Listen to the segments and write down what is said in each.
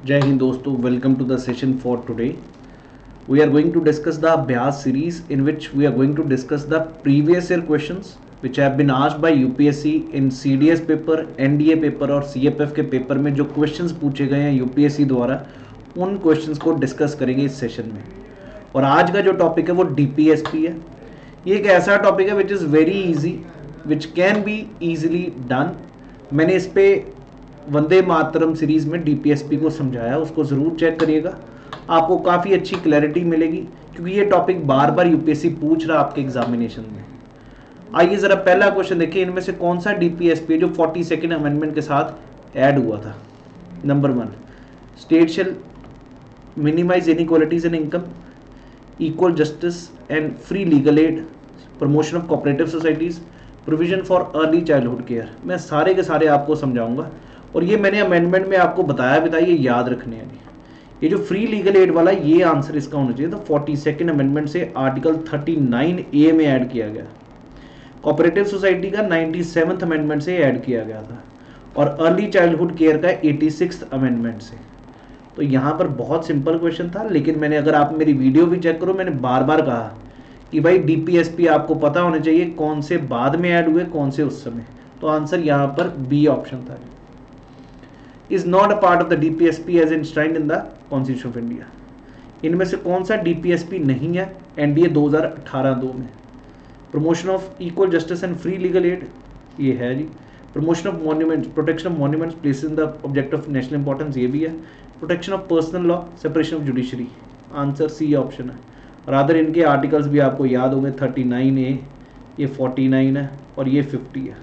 Jai Hind दोस्तों, welcome to the session for today. We are going to discuss the ABHYAS series in which we are going to discuss the previous year questions which have been asked by UPSC in CDS paper, NDA paper और CAPF के paper में जो questions पूछे गए हैं UPSC द्वारा उन questions को डिस्कस करेंगे इस सेशन में। और आज का जो टॉपिक है वो DPSP है। ये एक ऐसा टॉपिक है which is very easy, which can be easily done. मैंने इस पे वंदे मातरम सीरीज में DPSP को समझाया, उसको ज़रूर चेक करिएगा, आपको काफ़ी अच्छी क्लैरिटी मिलेगी क्योंकि ये टॉपिक बार बार UPSC पूछ रहा आपके एग्जामिनेशन में। आइए ज़रा पहला क्वेश्चन देखिए, इनमें से कौन सा DPSP है जो 42nd अमेंडमेंट के साथ ऐड हुआ था। Number 1, state shall minimise inequalities in income, equal justice and free legal aid, promotion of cooperative societies, provision for early childhood care. मैं सारे के सारे आपको समझाऊंगा और ये मैंने अमेंडमेंट में आपको बताया भी था, ये याद रखने हैं। ये जो फ्री लीगल एड वाला ये आंसर इसका होना चाहिए था। 42nd अमेंडमेंट से आर्टिकल 39A में ऐड किया गया। कोऑपरेटिव सोसाइटी का 97th अमेंडमेंट से ऐड किया गया था और अर्ली चाइल्डहुड केयर का 86th अमेंडमेंट से। तो यहाँ पर बहुत सिंपल क्वेश्चन था, लेकिन मैंने, अगर आप मेरी वीडियो भी चेक करो, मैंने बार बार कहा कि भाई DPSP आपको पता होना चाहिए कौन से बाद में ऐड हुए, कौन से उस समय। तो आंसर यहाँ पर बी ऑप्शन था। Is not a part of the DPSP as enshrined in the constitution of India. इनमें से कौन सा DPSP नहीं है NDA 2018-2 में? Promotion of equal justice and free legal aid, ये है जी। Promotion of monuments, protection of monuments place in the object of national importance, ये भी है। Protection of personal law, separation of judiciary, answer C option है। और other इनके articles भी आपको याद होंगे, 39A, ये 49 है और ये 50 है,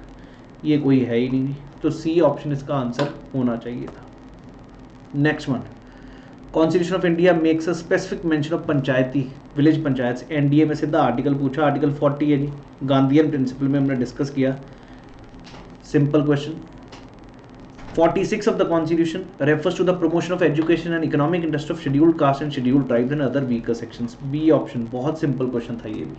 ये कोई है ही नहीं। तो सी ऑप्शन इसका आंसर होना चाहिए था। Next one, constitution of India makes a specific mention of Panchayati village panchayat. NDA में सीधा आर्टिकल पूछा, आर्टिकल 40 है जी, गांधीयन प्रिंसिपल में हमने डिस्कस किया। Simple question. 46 of the constitution refers to the promotion of education and economic interest of scheduled caste and scheduled tribes and other weaker sections, B option. बहुत simple question था ये भी,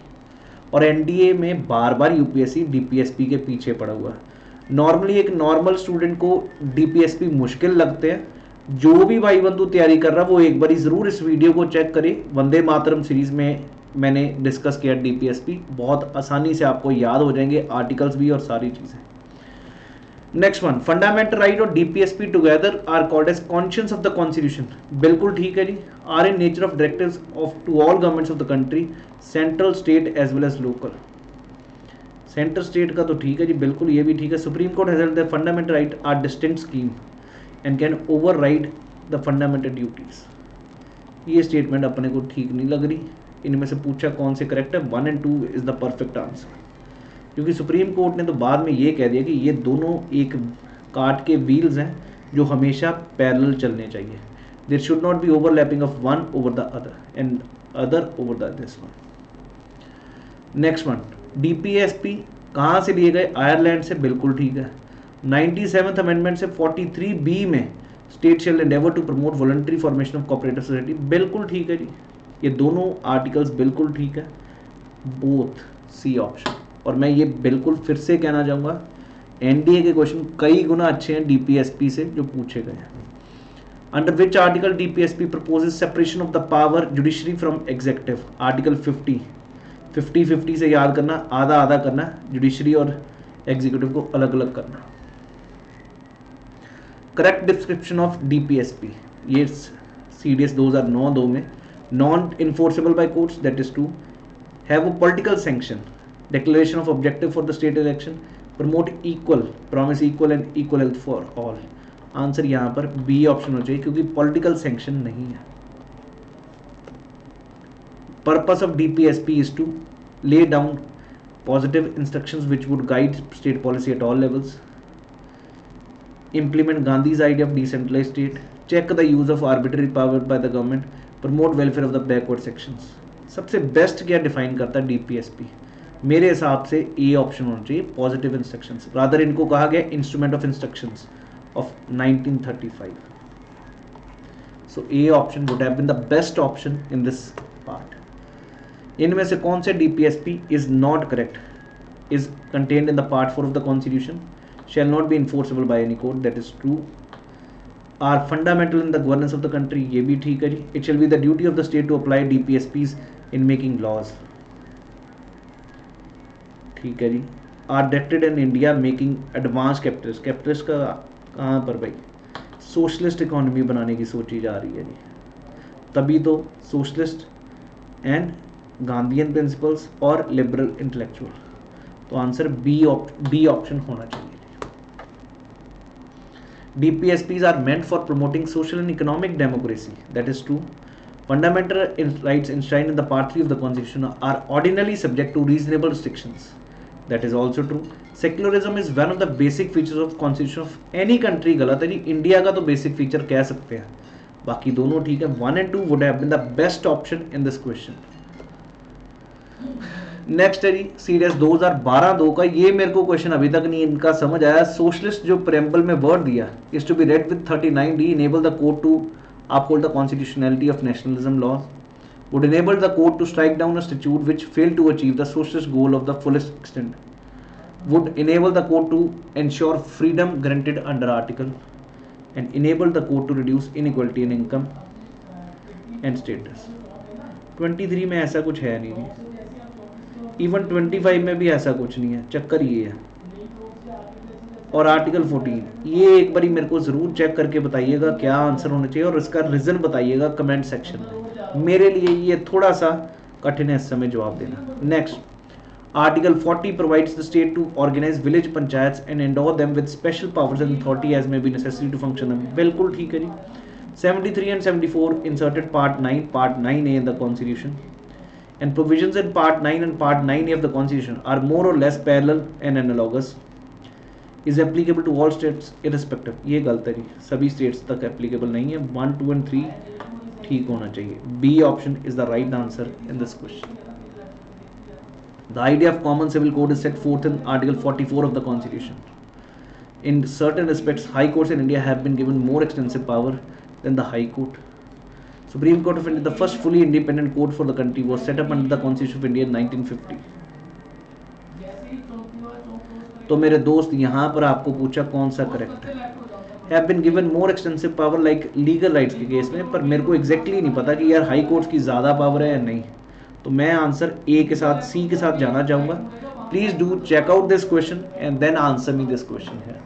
और NDA में बार बार UPSC DPSP के पीछे पड़ा हुआ है। नॉर्मली एक नॉर्मल स्टूडेंट को DPSP मुश्किल लगते हैं। जो भी भाई बंधु तैयारी कर रहा वो एक बार ज़रूर इस वीडियो को चेक करे। वंदे मातरम सीरीज में मैंने डिस्कस किया DPSP, बहुत आसानी से आपको याद हो जाएंगे आर्टिकल्स भी और सारी चीज़ें। नेक्स्ट वन, फंडामेंटल राइट और DPSP together are called as conscience of the constitution, बिल्कुल ठीक है जी। Are in nature of directives of to all governments of the country, central, state as well as local. Centre state का तो ठीक है जी, बिल्कुल ये भी ठीक है। Supreme court has held that fundamental right are distinct scheme and can override the fundamental duties. ये स्टेटमेंट अपने को ठीक नहीं लग रही। इनमें से पूछा कौन से करेक्ट है, 1 और 2 इज द परफेक्ट आंसर, क्योंकि सुप्रीम कोर्ट ने तो बाद में ये कह दिया कि ये दोनों एक कार्ट के व्हील्स हैं जो हमेशा पैरेलल चलने चाहिए। There should not be overlapping of one over the other and other over the this one. Next one, DPSP कहाँ से लिए गए? आयरलैंड से, बिल्कुल ठीक है। 97th अमेंडमेंट से 43B में state shall endeavour to promote voluntary formation of cooperative society, बिल्कुल ठीक है जी। ये दोनों आर्टिकल्स बिल्कुल ठीक है, बोथ सी ऑप्शन। और मैं ये बिल्कुल फिर से कहना चाहूँगा, NDA के क्वेश्चन कई गुना अच्छे हैं DPSP से जो पूछे गए हैं। Under which article DPSP proposes separation of the power judiciary from executive, article 50 से याद करना, आधा आधा करना, जुडिशरी और एग्जीक्यूटिव को अलग अलग करना। करेक्ट डिस्क्रिप्शन ऑफ DPSP, ये CDS 2009-2 में, non enforceable by courts, that is to have a political sanction, declaration of objective for the state election, promote equal, promise equal and equal health for all. Answer यहाँ पर B option होना चाहिए क्योंकि political sanction नहीं है। Purpose of DPSP is to lay down positive instructions which would guide state policy at all levels, implement Gandhi's idea of decentralized state, check the use of arbitrary power by the government, promote welfare of the backward sections। सबसे best क्या define करता है DPSP? मेरे हिसाब से A option होना चाहिए, positive instructions. Rather इनको कहा गया instrument of instructions of 1935। So A option would have been the best option in this part. इनमें से कौन से DPSP is not correct? Is contained in the part 4 of the constitution, shall not be enforceable by any court, that is true. Are fundamental in the governance of the country, ये भी ठीक है जी। It shall be the duty of the state to apply DPSPs in making laws, ठीक है जी। Are directed in India making advance capitalist, capitalist का कहाँ पर भाई, सोशलिस्ट इकोनॉमी बनाने की सोची जा रही है जी, तभी तो सोशलिस्ट एंड गांधीयन प्रिंसिपल्स और लिबरल इंटेलेक्चुअल। तो आंसर बी ऑप्शन होना चाहिए। DPSPs are meant for promoting social and economic democracy. That is true. Fundamental rights enshrined in the Part 3 of the Constitution are ordinarily subject to reasonable restrictions. That is also true. Secularism is one of the basic features of Constitution of any country. गलत है जी, India का तो basic feature कह सकते हैं, बाकी दोनों ठीक है। 1 and 2 would have been the best option in this question. Next है जी सीरियस 2012-2 का, ये मेरे को क्वेश्चन अभी तक नहीं इनका समझ आया। सोशलिस्ट जो प्रेम्बल में वर्ड दिया is to be read with 39D, enable the court to uphold the constitutionality of nationalism laws, would enable the court to strike down a statute which failed to achieve the socialist goal of the fullest extent, would enable the court to ensure freedom granted under article and enable the court to reduce inequality in income and status. 23 में ऐसा कुछ है नहीं, even 25 में भी ऐसा कुछ नहीं है, चक्कर ये है। और आर्टिकल 14, ये एक बारी मेरे को जरूर चेक करके बताइएगा क्या आंसर होना चाहिए और इसका रीजन बताइएगा कमेंट सेक्शन में, मेरे लिए ये थोड़ा सा कठिन है इस समय जवाब देना। Next, article 40 provides the state to organise village panchayats and endow them with special powers and authority as may be necessary to function, बिल्कुल ठीक है जी। 73 and 74 inserted Part 9A in the Constitution, and provisions in Part 9 and Part 9A of the Constitution are more or less parallel and analogous, is applicable to all states irrespective. ये गलत है जी, सभी states तक applicable नहीं है। 1, 2 and 3 ठीक होना चाहिए। B option is the right answer in this question. The idea of common civil code is set forth in Article 44 of the Constitution. In certain respects, high courts in India have been given more extensive power than the High Court. Supreme Court of India, the first fully independent court for the country, was set up under the Constitution of India in 1950. तो मेरे दोस्त यहाँ पर आपको पूछा कौन सा correct है। Have been given more extensive power like legal rights के केस में, पर मेरे को एग्जैक्टली नहीं पता कि यार हाई कोर्ट की ज़्यादा पावर है या नहीं, तो मैं आंसर ए के साथ, सी के साथ जाना चाहूँगा। Please do check out this question and then answer me this question है।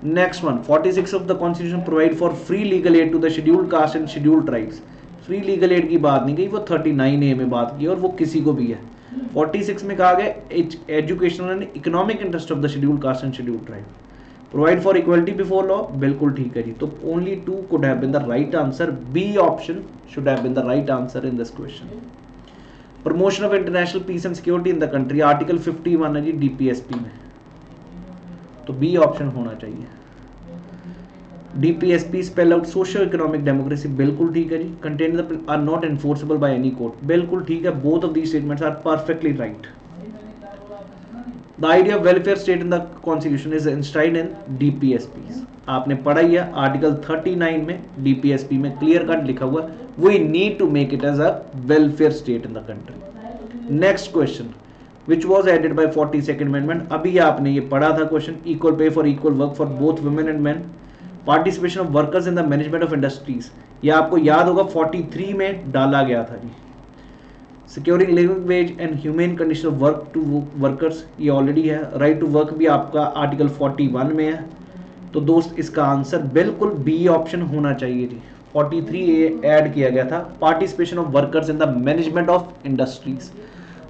Next one, 46 of the constitution provide for free legal aid to the scheduled caste and scheduled tribes. Free legal aid की बात नहीं की, वो 39A में बात की और वो किसी को भी है। 46 में कहा गया educational and economic interest of the scheduled caste and scheduled tribe, provide for equality before law, बिल्कुल ठीक है जी। तो only 2 could have been the right answer, B option should have been the right answer in this question. Promotion of international peace and security in the country, article 51 है जी DPSP में, तो B option होना चाहिए। DPSP spell out social economic democracy, बिल्कुल ठीक है जी। Contain are not enforceable by any court, बिल्कुल ठीक है। Both of these statements are perfectly right. The idea of welfare state in the constitution is inscribed in DPSP, आपने पढ़ा ही है आर्टिकल 39 में DPSP में क्लियर कट लिखा हुआ, we need to make it as a welfare state in the country. Next question, which was added by 42nd amendment, अभी आपने ये पढ़ा था question, equal pay for equal work for both women and men, participation of workers in the management of industries, ये आपको याद होगा 43 में डाला गया था जी। Securing living wage and human condition of work to workers, ये ऑलरेडी है। राइट टू वर्क भी आपका आर्टिकल 41 में है। तो दोस्त इसका आंसर बिल्कुल बी ऑप्शन होना चाहिए जी। 43A ऐड किया गया था, participation of workers in the management of industries.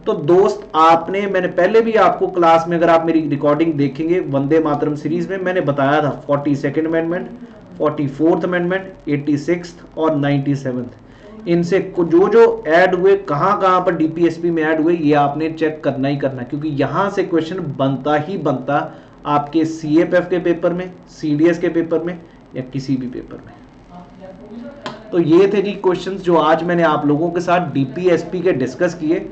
तो दोस्त आपने, मैंने पहले भी आपको क्लास में, अगर आप मेरी रिकॉर्डिंग देखेंगे वंदे मातरम सीरीज में, मैंने बताया था 42nd amendment, 44th amendment, 86th और 97th, इनसे जो जो ऐड हुए, कहाँ कहाँ पर DPSP में ऐड हुए, ये आपने चेक करना ही करना, क्योंकि यहाँ से क्वेश्चन बनता ही बनता आपके CAPF के पेपर में, CDS के पेपर में या किसी भी पेपर में। तो ये थे जी क्वेश्चंस जो आज मैंने आप लोगों के साथ DPSP के डिस्कस किए।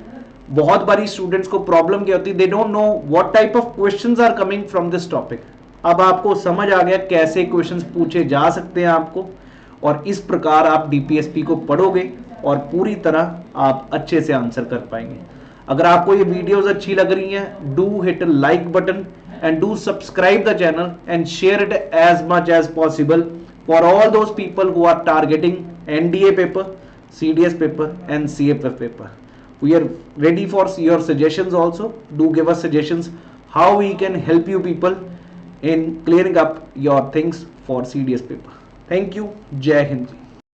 बहुत बारी स्टूडेंट्स को प्रॉब्लम क्या होती है, they don't know what type of questions are coming from this topic. अब आपको समझ आ गया कैसे क्वेश्चंस पूछे जा सकते हैं आपको, और इस प्रकार आप DPSP को पढ़ोगे और पूरी तरह आप अच्छे से आंसर कर पाएंगे। अगर आपको ये वीडियोस अच्छी लग रही हैं, do hit like button and do subscribe the channel and share it as much as possible for all those people who are targeting NDA paper, CDS paper and CAPF paper. We are ready for your suggestions also. Do give us suggestions how we can help you people in clearing up your things for CDS paper. Thank you. Jai Hind.